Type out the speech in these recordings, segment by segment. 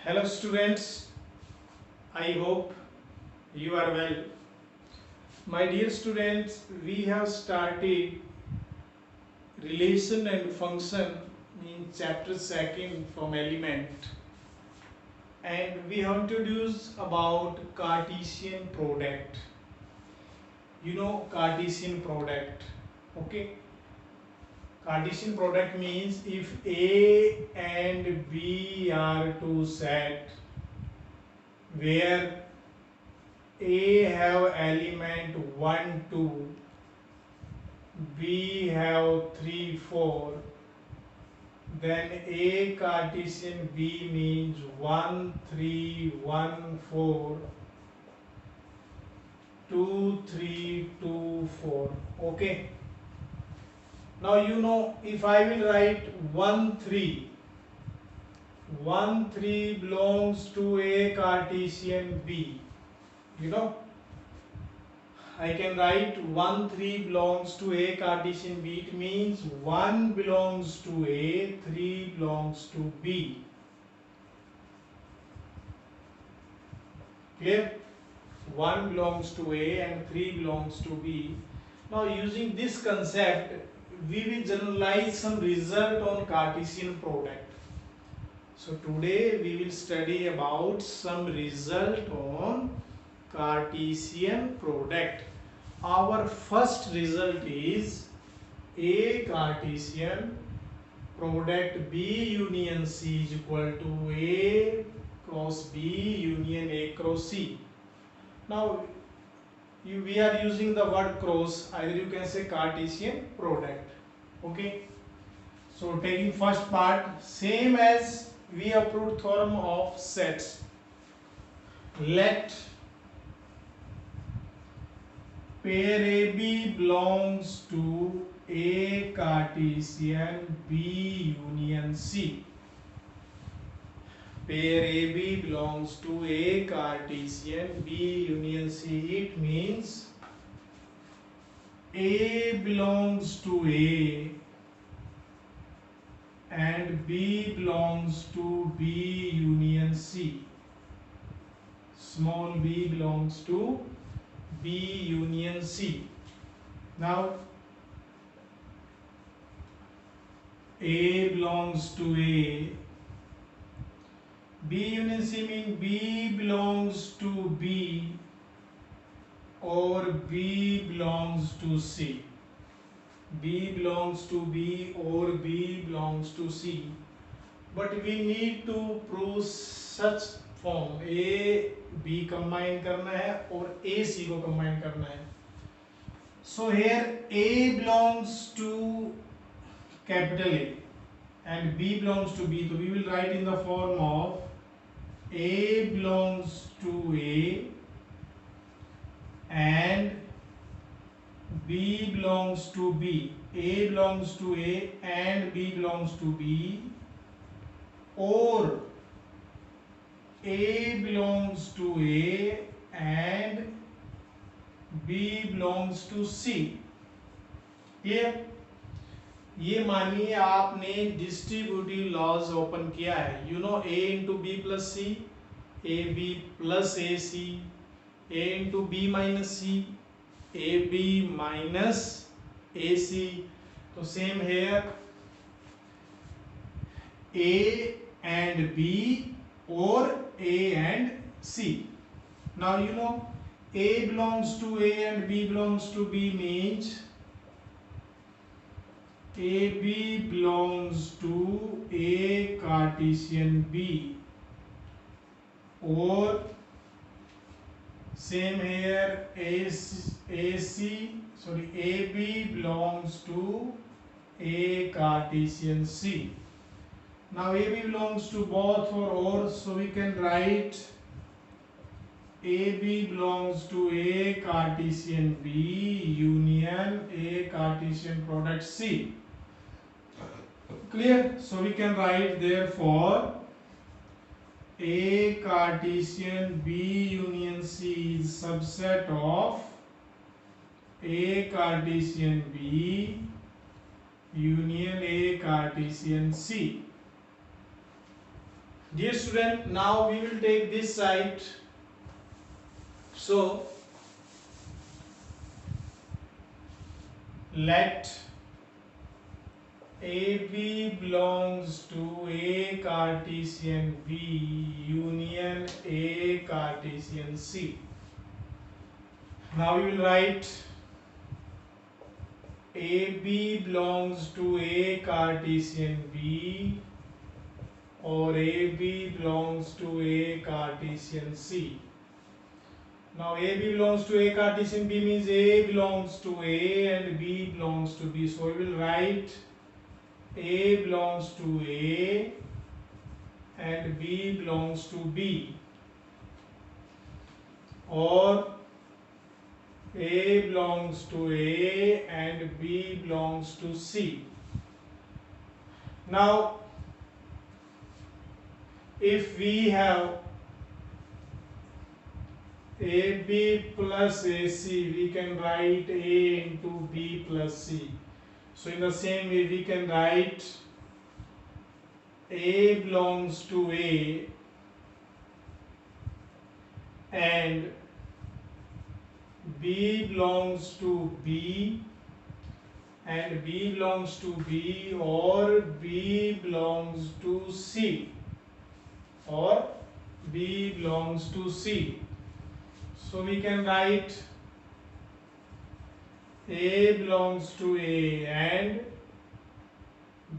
Hello students, I hope you are well. My dear students, we have started relation and function in chapter 2 from element, and we have introduced about Cartesian product. You know Cartesian product, okay? Cartesian product means if A and B are two set where A have element 1, 2, B have 3, 4, then A Cartesian B means 1, 3, 1, 4, 2, 3, 2, 4. Okay. Now you know if I will write 1, 3, 1, 3 belongs to A Cartesian B. You know, I can write 1, 3 belongs to A Cartesian B. It means 1 belongs to A, 3 belongs to B. Clear? 1 belongs to A and 3 belongs to B. Now using this concept, we will generalize some result on Cartesian product. So today we will study about some result on Cartesian product. Our first result is A Cartesian product B union C is equal to A cross B union A cross C. Now we are using the word cross, either you can say Cartesian product. Okay. So taking first part, same as we have proved theorem of sets. Let pair AB belongs to A Cartesian B union C. Pair AB belongs to A Cartesian B union C. It means A belongs to A and B belongs to B union C. Small b belongs to B union C. Now A belongs to A. B union C means B belongs to B or B belongs to C. B belongs to B or B belongs to C. But we need to prove such form. A B combine करना है और A C को combine करना है. So here A belongs to capital A and B belongs to B. So we will write in the form of A belongs to A and B belongs to B. A belongs to A and B belongs to B, or A belongs to A and B belongs to C. ये मानिए आपने distributive laws open किया है. You know A into B plus C, A B plus A C, A into B minus C, A B minus A C. तो same here A and B or A and C. Now you know A belongs to A and B belongs to B means AB belongs to A Cartesian B, or same here AB belongs to A Cartesian C. Now AB belongs to both or, so we can write AB belongs to A Cartesian B union A Cartesian product C. Clear? So we can write therefore A Cartesian B union C is subset of A Cartesian B union A Cartesian C. Dear student, now we will take this side. So let AB belongs to A Cartesian B union A Cartesian C. Now we will write AB belongs to A Cartesian B or AB belongs to A Cartesian C. Now AB belongs to A Cartesian B means A belongs to A and B belongs to B. So we will write A belongs to A and B belongs to B, or A belongs to A and B belongs to C. Now if we have AB plus AC, we can write A into B plus C. So in the same way we can write A belongs to A and B belongs to B and B belongs to B, or B belongs to C, or B belongs to C. So we can write A belongs to A and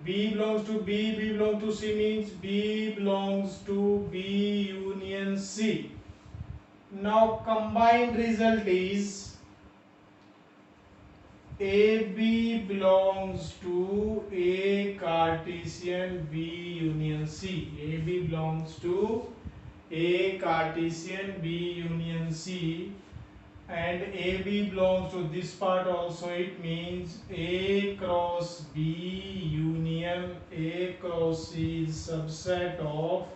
B belongs to B, B belongs to C means B belongs to B union C. Now combined result is AB belongs to A Cartesian B union C. AB belongs to A Cartesian B union C, and AB belongs to this part also. It means A cross B union A cross C is subset of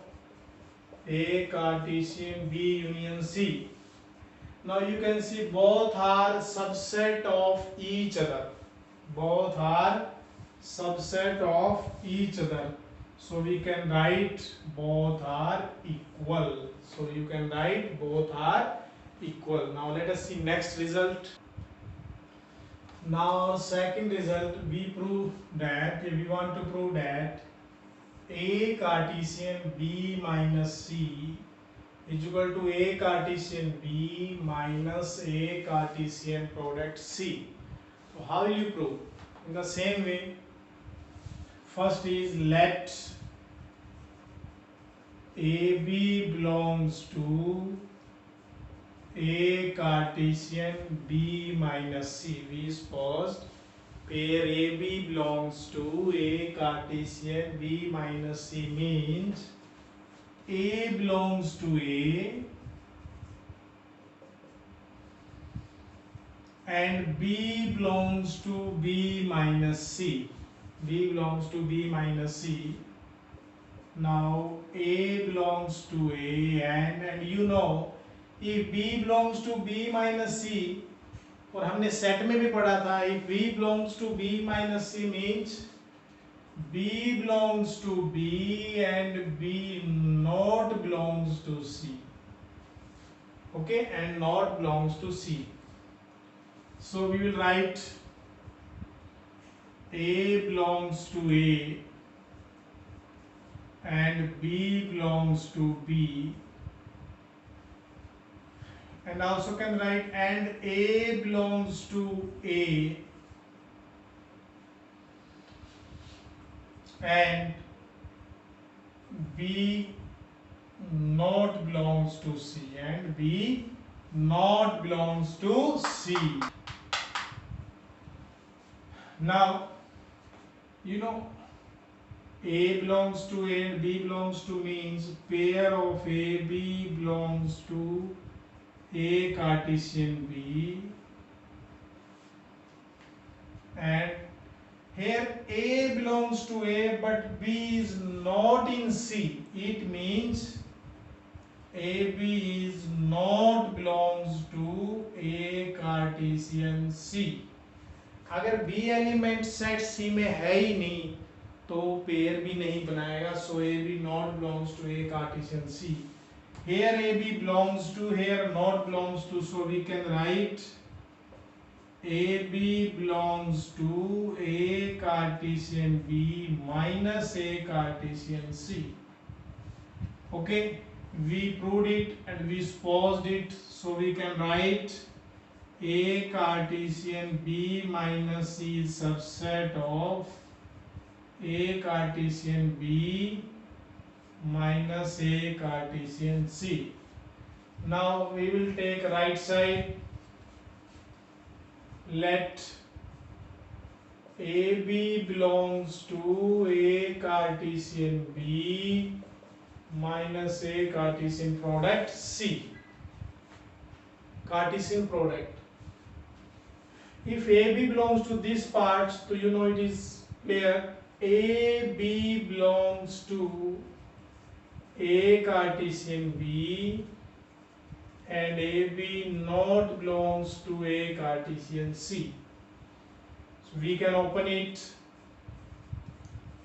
A Cartesian B union C. Now you can see both are subset of each other. Both are subset of each other. So we can write both are equal. So you can write both are equal. Now let us see next result. Now second result, we want to prove that A Cartesian B minus C is equal to A Cartesian B minus A Cartesian product C. So how will you prove? In the same way, first is let AB belongs to A Cartesian B minus C. We suppose pair AB belongs to A Cartesian B minus C means A belongs to A and B belongs to B minus C. B belongs to B minus C. Now A belongs to A and you know if B belongs to B minus C, और हमने set में भी पढ़ा था, if B belongs to B minus C means B belongs to B and B not belongs to C. Okay, and not belongs to C. So we will write A belongs to A and B belongs to B, and also can write and A belongs to A and B not belongs to C, and B not belongs to C. Now you know A belongs to A and B belongs to means pair of A B belongs to A Cartesian B, and here A belongs to A but B is not in C. It means AB is not belongs to A Cartesian C. अगर B element set C में है ही नहीं तो pair भी नहीं बनाएगा, so A B not belongs to A Cartesian C. Here AB belongs to, here not belongs to, so we can write AB belongs to A Cartesian B minus A Cartesian C. Okay, we proved it and we supposed it, so we can write A Cartesian B minus C is subset of A Cartesian B minus A Cartesian C. Now we will take right side. Let AB belongs to A Cartesian B minus A Cartesian product C. Cartesian product. If AB belongs to this part, so you know it is clear. AB belongs to A Cartesian B and AB not belongs to A Cartesian C. So we can open it.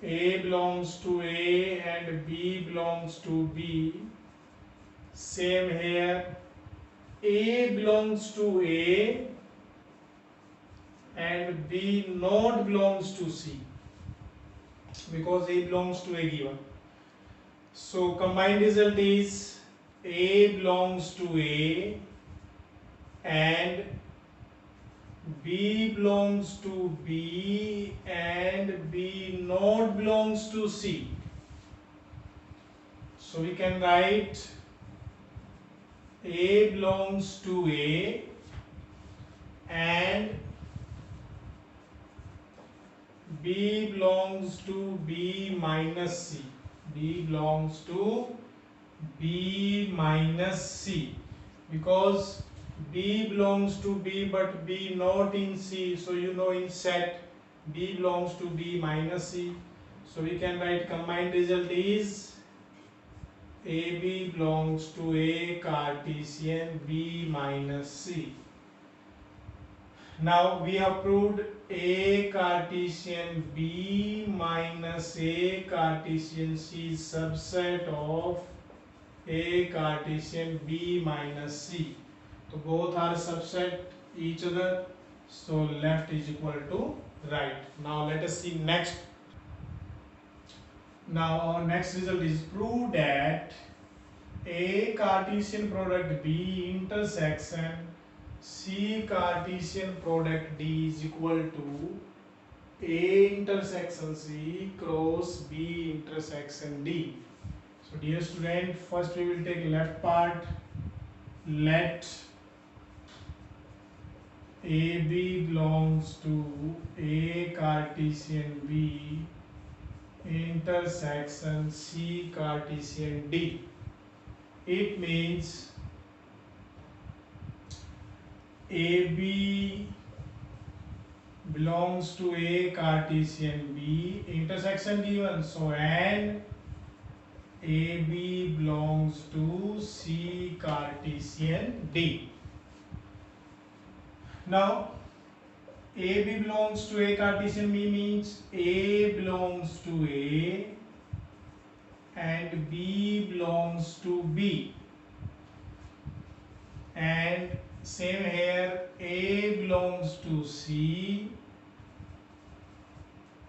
A belongs to A and B belongs to B. Same here. A belongs to A and B not belongs to C, because A belongs to A given. So combined result is A belongs to A and B belongs to B and B not belongs to C. So we can write A belongs to A and B belongs to B minus C. B belongs to B minus C, because B belongs to B but B not in C, so you know in set B belongs to B minus C. So we can write combined result is AB belongs to A Cartesian B minus C. Now we have proved A Cartesian B minus A Cartesian C is subset of A Cartesian B minus C. So both are subset each other. So left is equal to right. Now let us see next. Now our next result is prove that A Cartesian product B intersection C Cartesian product D is equal to A intersection C cross B intersection D. So dear student, first we will take left part. Let AB belongs to A Cartesian B intersection C Cartesian D. It means AB belongs to A Cartesian B, intersection given, so and AB belongs to C Cartesian D. Now AB belongs to A Cartesian B means A belongs to A and B belongs to B, and same here, A belongs to C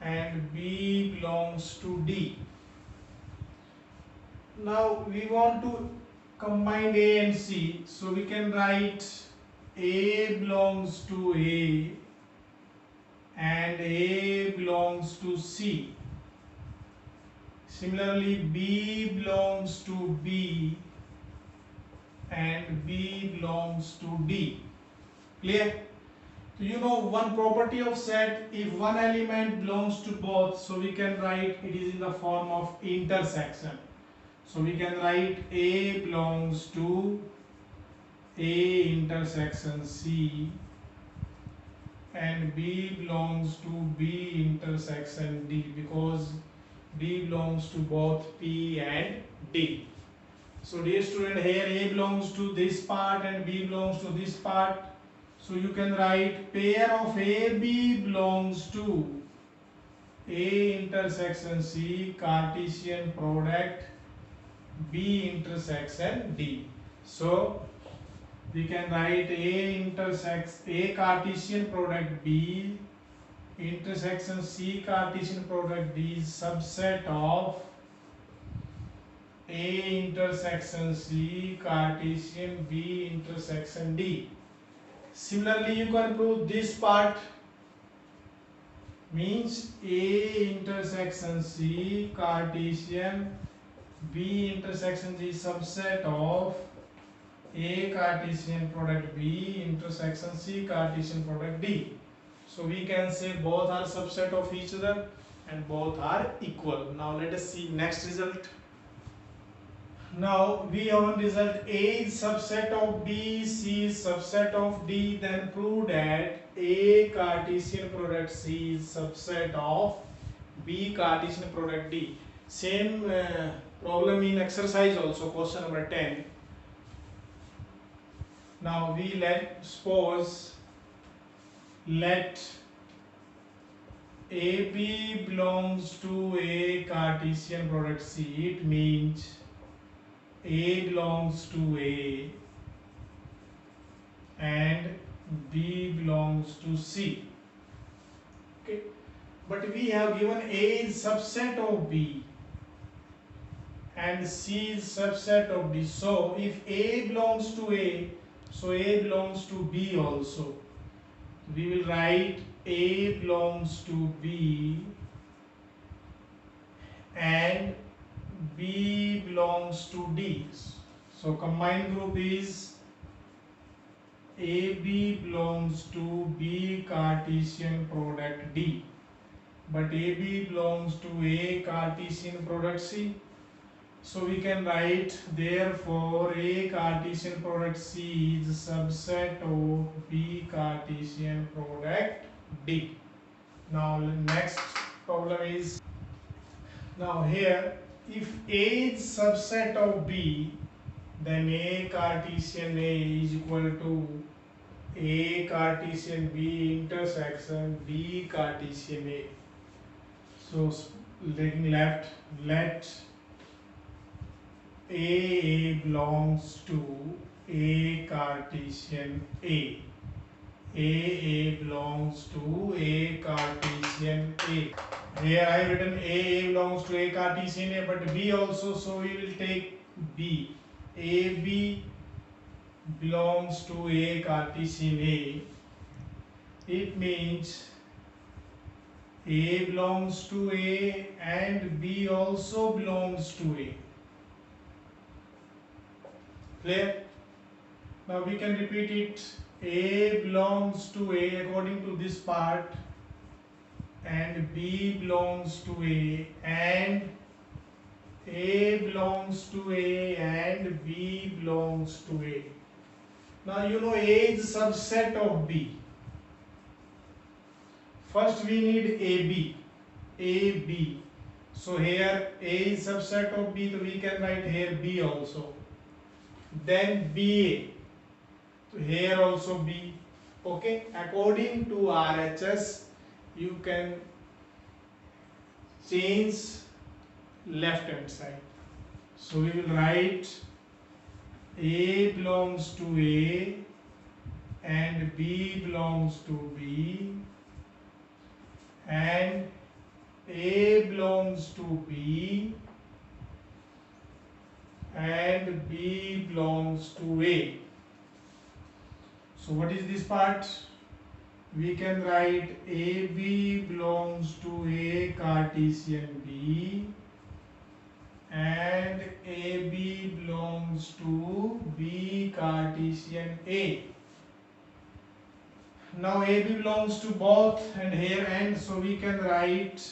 and B belongs to D. Now we want to combine A and C, so we can write A belongs to A and A belongs to C. Similarly, B belongs to B and B belongs to D. Clear? So you know one property of set, if one element belongs to both, so we can write it is in the form of intersection. So we can write A belongs to A intersection C and B belongs to B intersection D, because B belongs to both P and D. So dear student, here A belongs to this part and B belongs to this part. So you can write pair of AB belongs to A intersection C Cartesian product B intersection D. So we can write A intersects A Cartesian product B intersection C Cartesian product D is subset of A intersection C Cartesian B intersection D. Similarly, you can prove this part means A intersection C Cartesian B intersection D is subset of A Cartesian product B intersection C Cartesian product D. So we can say both are subset of each other and both are equal. Now let us see next result. Now we have one result. A is subset of B, C is subset of D. Then prove that A Cartesian product C is subset of B Cartesian product D. Same problem in exercise also, question number 10. Now we suppose let AB belongs to A Cartesian product C. It means A belongs to A and B belongs to C. Okay, but we have given A is subset of B and C is subset of D. So if A belongs to A, so A belongs to B also. We will write A belongs to B and B belongs to D. So combined group is AB belongs to B Cartesian product D, but AB belongs to A Cartesian product C. So we can write therefore A Cartesian product C is subset of B Cartesian product D. Now next problem is, now here if A is subset of B, then A Cartesian A is equal to A Cartesian B intersection B Cartesian A. So taking left, let A belongs to A Cartesian A. A belongs to A Cartesian A. Here I have written A belongs to A Cartesian A, but B also, so we will take B. AB belongs to A Cartesian A. It means A belongs to A and B also belongs to A. Clear? Now we can repeat it. A belongs to A according to this part and B belongs to A and A belongs to A and B belongs to A. Now you know A is subset of B. First we need AB. AB. So here A is subset of B, so we can write here B also. Then BA. So here also B. Okay. According to RHS, you can change left hand side. So we will write A belongs to A and B belongs to B and A belongs to B and B belongs to A. So what is this part? We can write AB belongs to A Cartesian B and AB belongs to B Cartesian A. Now AB belongs to both and here and, so we can write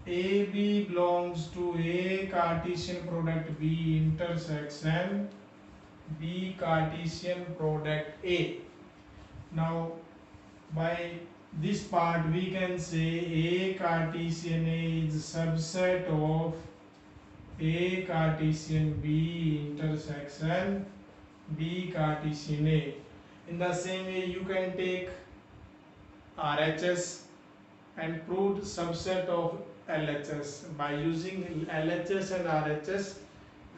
AB belongs to A Cartesian product B intersection B Cartesian product A. Now by this part we can say A Cartesian A is subset of A Cartesian B intersection B Cartesian A. In the same way you can take RHS and proved subset of LHS. By using LHS and RHS,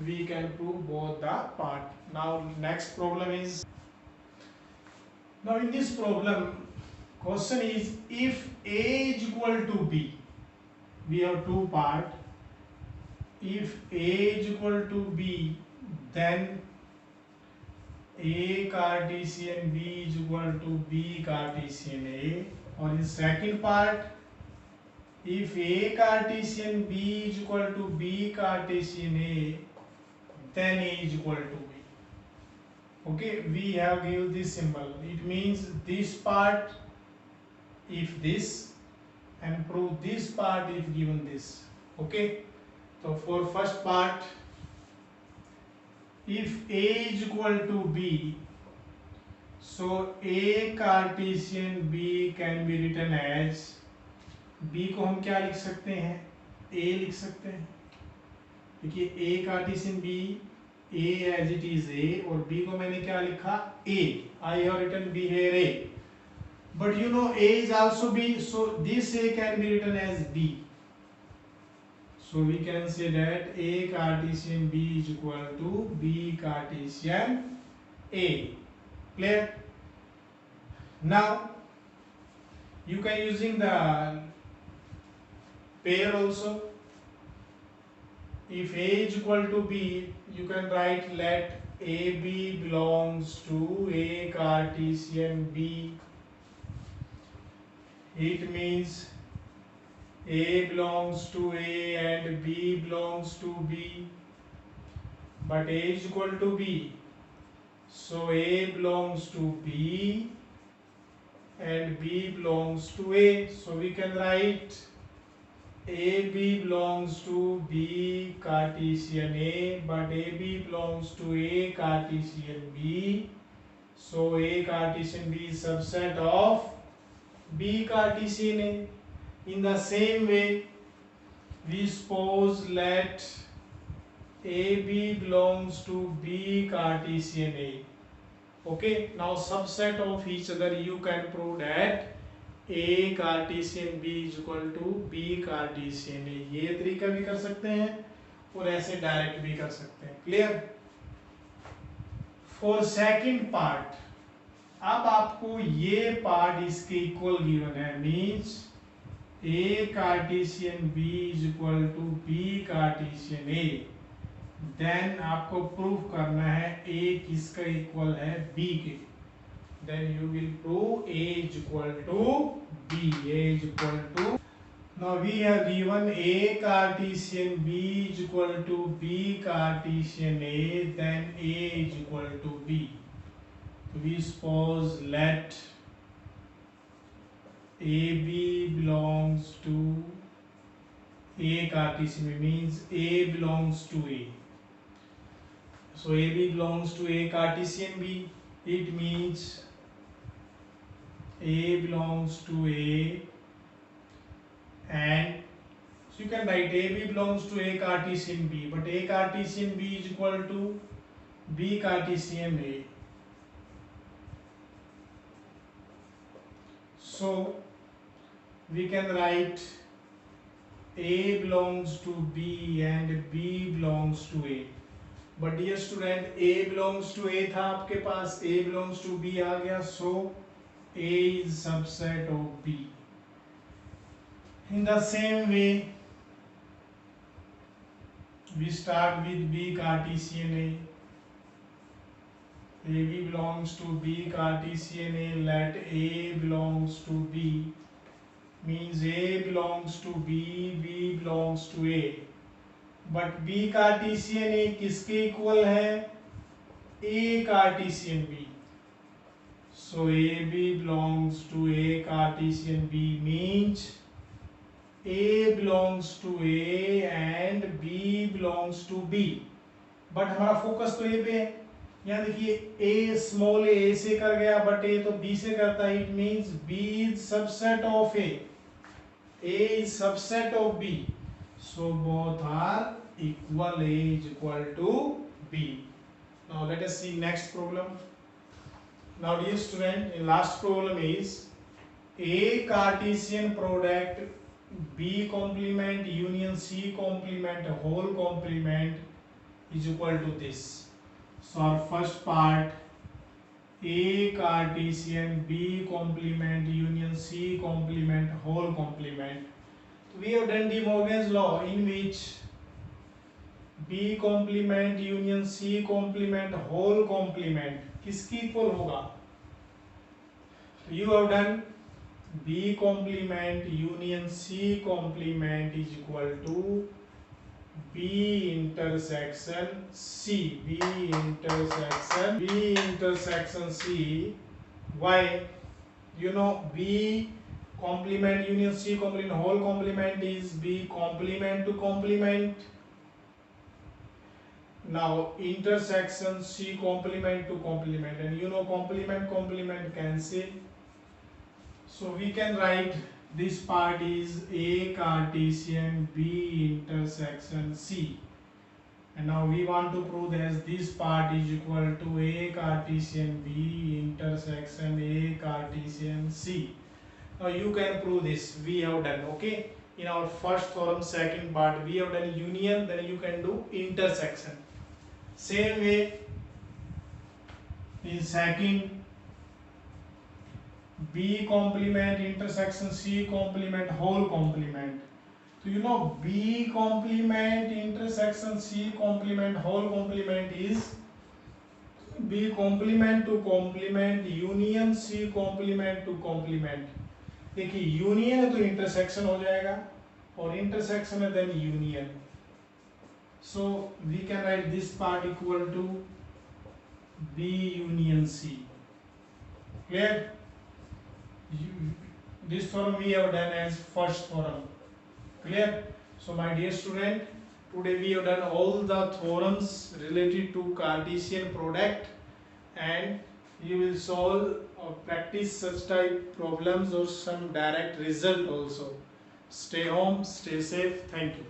we can prove both the part. Now next problem is, now in this problem, question is if A is equal to B, we have two part. If A is equal to B, then A Cartesian B is equal to B Cartesian A. और in second part, if A Cartesian B is equal to B Cartesian A, then A is equal to B. Okay, we have given this symbol. It means this part if this, and prove this part if given this. Okay, so for first part, if A is equal to B, so A Cartesian B can be written as, B को हम क्या लिख सकते हैं, A लिख सकते हैं. देखिए A Cartesian B, A as it is A, और B को मैंने क्या लिखा, A. I have written B here A, but you know A is also B, so this A can be written as B. So we can say that A Cartesian B is equal to B Cartesian A. Clear? Now you can using the pair also. If A is equal to B, you can write let AB belongs to A Cartesian B. It means A belongs to A and B belongs to B, but A is equal to B, so A belongs to B and B belongs to A. So we can write AB belongs to B Cartesian A, but AB belongs to A Cartesian B, so A Cartesian B is subset of B Cartesian A. In the same way, we suppose let AB belongs to B Cartesian A. Okay, now subset of each other, you can prove that A Cartesian B is equal to B Cartesian A. ये तरीका भी कर सकते हैं और ऐसे direct भी कर सकते हैं. क्लियर? फॉर सेकंड पार्ट, अब आपको ये पार्ट इसके इक्वल गिवन है, means A Cartesian B is equal to B Cartesian A. Then आपको प्रूफ करना है A किसका इक्वल है, B के. Then you will prove A is equal to B. A is equal to. Now we have given A Cartesian B is equal to B Cartesian A. Then A is equal to B. We suppose let AB belongs to A Cartesian, means A belongs to A. So AB belongs to A Cartesian B. It means A belongs to A, and so you can write AB belongs to A Cartesian B, but A Cartesian B is equal to B Cartesian A. So we can write A belongs to B and B belongs to A. But dear student, A belongs to A था आपके पास, A belongs to B आ गया, so A is subset of B. In the same way, we start with B Cartesian A. AB belongs to B Cartesian A, let A belongs to B, means A belongs to B, B belongs to A. But B Cartesian A किसके equal है, A Cartesian B. So AB belongs to A Cartesian B means A belongs to A and B belongs to B. But हमारा focus तो A पे है. यहाँ देखिए A small A से कर गया, बट A तो B से करता है. It means B is subset of A. A is subset of B. So both are equal. A is equal to B. Now let us see next problem. Now dear student, in last problem is A Cartesian product B complement union C complement whole complement is equal to this. So our first part, A Cartesian B complement union C complement whole complement. We have done De Morgan's law, in which B complement union C complement whole complement किसकी equal होगा? You have done B complement union C complement is equal to B intersection C. B intersection C. Why? You know, B complement union C complement whole complement is B complement to complement. Now intersection C complement to complement, and you know complement cancel. So we can write this part is A Cartesian B intersection C, and now we want to prove that this part is equal to A Cartesian B intersection A Cartesian C. Now you can prove this. We have done, okay. In our first theorem, second part, we have done union, then you can do intersection. Same way in second, B complement intersection C complement whole complement. So you know B complement intersection C complement whole complement is B complement to complement union C complement to complement. देखिए union है तो intersection हो जाएगा, और intersection है then union. So we can write this part equal to B union C. Clear? This theorem we have done as first theorem. Clear? So my dear student, today we have done all the theorems related to Cartesian product, and you will solve or practice such type problems or some direct result also. Stay home, stay safe. Thank you.